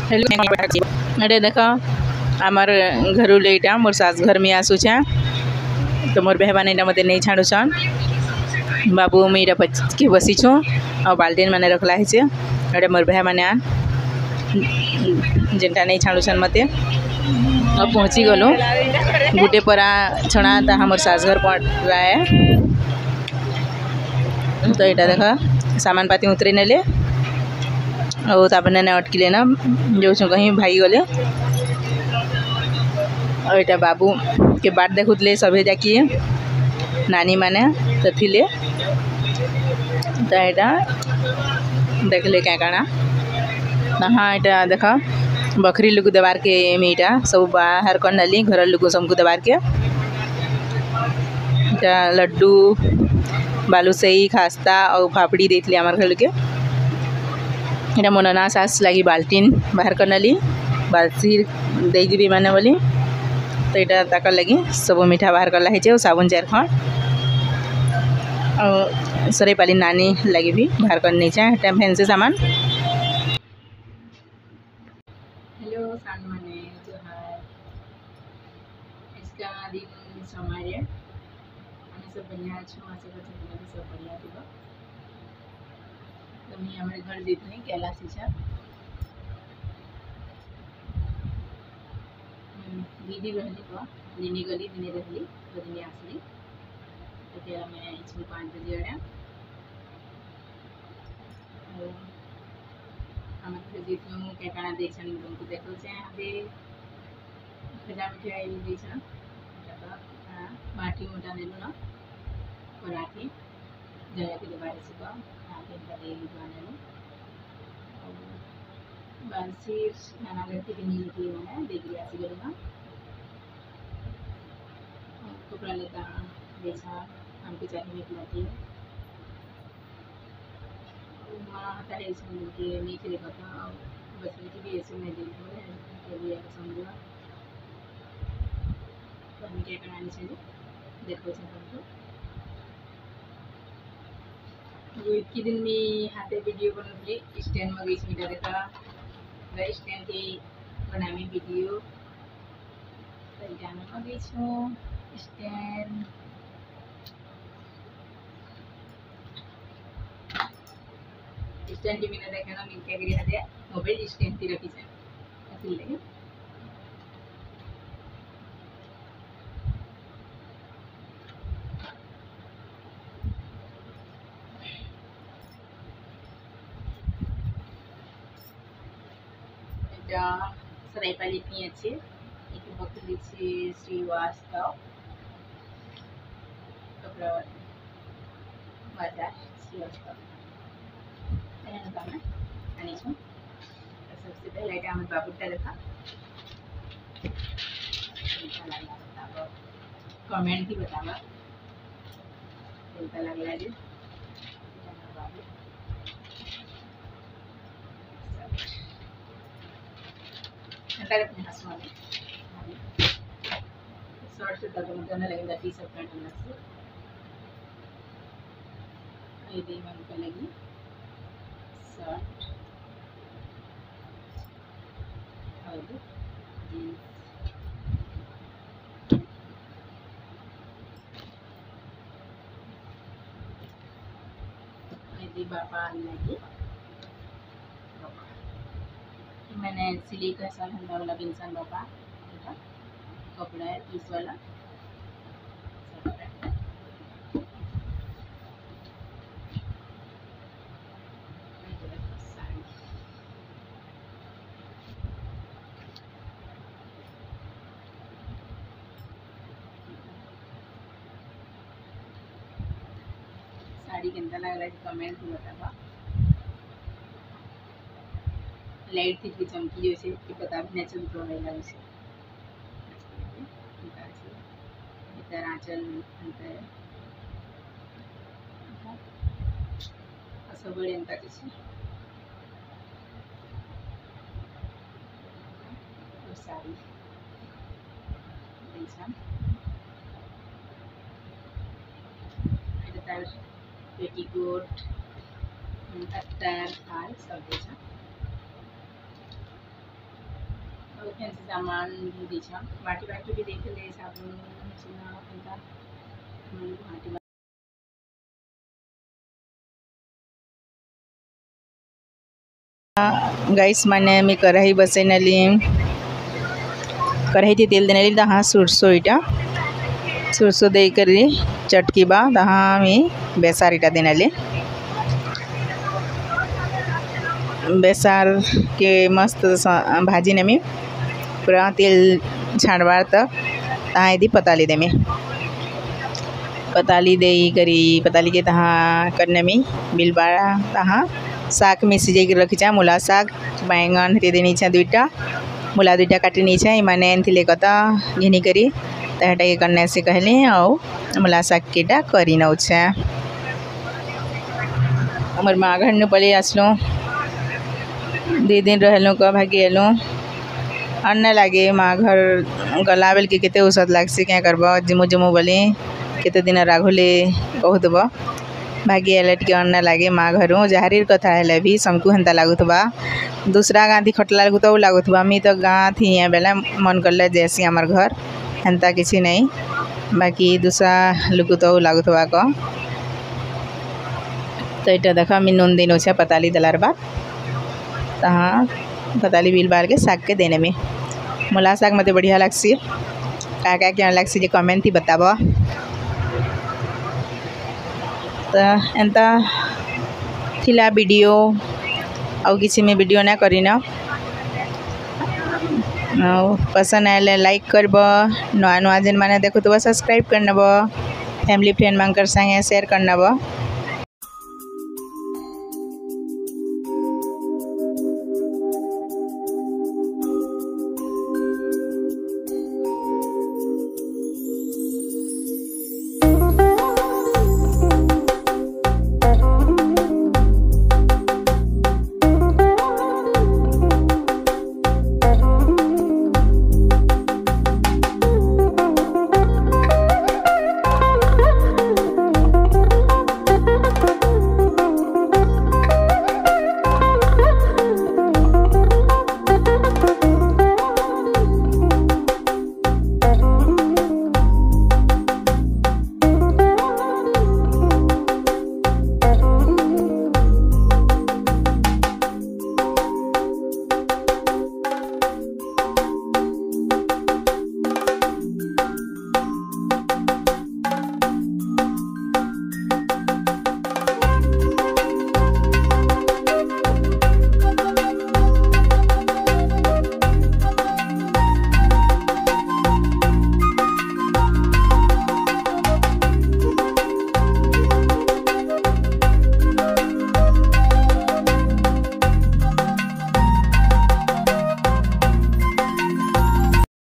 Hello अरे देख आमर घर लेटा मोर सास घर में आसुचा तो मोर बेहबान एटा मते नहीं छाड़ुछन बाबू मुझे के बसीछु आ बाल्टीन मैंने रखला है अरे मोर बेह मैंने आन जेनटा नहीं छाड़ुछन मते अब पहुँची गलु गुटे परा छणा ता मोर सास घर पड़ रहा है तो यहाँ देख सामान पाती उतरे नेले और तापने ने अटकिले ना जो कहीं भाई गले और यहाँ बाबू के बाट देखुले सभे जाकि नानी माने तो थिले तो यहाँ देखले क्या काना हाँ यहाँ देख बकरी लुक देवार के मीटा सब बाहर कर नाली घर लुक सबको देवार के लड्डू बालूसई खास्ता और फाफड़ी देती आमार घर के इटा मोर ना सास लगी बाल्टीन बाहर कर नाली बाल्टी देवी माने बोली तो यहाँ ताकर लगी सब मीठा बाहर करला है साबुन 4 खंड और सरे पाली नानी लगी भी बाहर करनी चाहिए टाइम फैंसी सामान। हेलो सान माने जोहार इसका दिन समय है सब बढ़िया अच्छे आशा करते सब बढ़िया थी तो मैं हमारे घर जीतनी कैलाशी छा दीदी रहली तो दिनी गली दिने रहली तो दिने आसली तो मैं स्कूल 5 बजे आया हम जीतनु क्या काना देखन तुमको देखो से अबे खजा मिठाई देछन बाटी मोटा नेलु ना पराठी जया के बारे से का आगे बड़े बनाने बांसी नाना गति के नील की मैंने देख लिया सी गलना कपड़ा लेता बेचा हमके चाहिए में लाती माँ हता है इसमें के नीचे देखा था बस की भी ऐसे में देखो है ये समझो तो हम क्या करना चाहिए देखो से हमको जो इतनी दिन में हाथे वीडियो बनवली स्टैंड मगे मीटा देखा स्टैंड के बनामी वीडियो तो जाना मगे स्टैंड स्टैंड की बिना देखा ना मिलके गिरी हाथे मोबाइल स्टैंड थी रखी से ऐसे लगे सरायपाली पी अच्छे एक बकरी से श्रीवास्तव कपड़ा बाजार श्रीवास्तव आनी छू सबसे पहले हमें बाबूटा देखा कमेंट भी बतावा कैसा लगला जी शर्ट से तक मुझे लगेगा टी शर्ट पैंट में से ये दी मन को लगी शर्ट और जींस ये दी बापा लगी मैंने सिली का साल हंडा वाला इंसान बापा कपड़ा है पीस वाला साड़ी कितना लग रहा है कमेंट भी बतावा लाइट थी चमकी जैसे कि पता भी नहीं चल तो रहेगा उसे इधर आंचल अंतर असं बड़े अंतर किसी साड़ी इधर पेटीकोट अत्तर हाल सब देखा फैंसी सामान भी दीछा माटी बाटी भी देख ले साबुन चूना एंता माटी गाइस माने मी कढ़ाई बसैनली कढ़ाई थी तेल देनेली दहा सुरसो इटा सुरसो दे करी चटकी बा दहा मी बेसार इटा देनेली बेसार के मस्त भाजी नेमी पूरा तेल छाड़बार तक तहाँ यदि पताली देमी पताली दे करी पताली के तहाँ करने में बिलबाड़ा तहाँ साग में सिजे के रखी मूला साग बैंगन हते देनी छा दुईटा मूला दुईटा काटी नहीं छा इमाने एनथिले कता घिनी करी तहटा के करने से कहले और मूला साग केटा करी नौ छा हमर माँ घर न पले आसलो 2 दिन रहलो का भागी एलो अन्न लागे माँ घर गलावेल के केते औसत लागसी क्या करबो जिमु जिमु बोली केते दिन राघुले बहुत बा भागी एले के अन्न लागे माँ घरों जहारीर कथा हेले भी समकु हंता लागुतबा दूसरा गांधी खटला लागुतो लागुतबा मी तो गां थी बेला मन करले जैसी हमर घर हंता किसी नहीं बाकी दूसरा लुकुतो लागुतबा को तो इटा देखा मी नून दिन छे पताली दलार बाद तहाँ पताली बिल बार के साग के देने में मूला साग मत बढ़िया लगसी क्या क्या लगसी जे कमेंट थी बताब तो एंता थिला वीडियो आउ किसी में वीडियो ना करीना पसंद आए लाइक करब नुआ नुआ जेन माने देखो तो सब्सक्राइब करनब फैमिली फ्रेंड मानकर संगे शेयर करनब।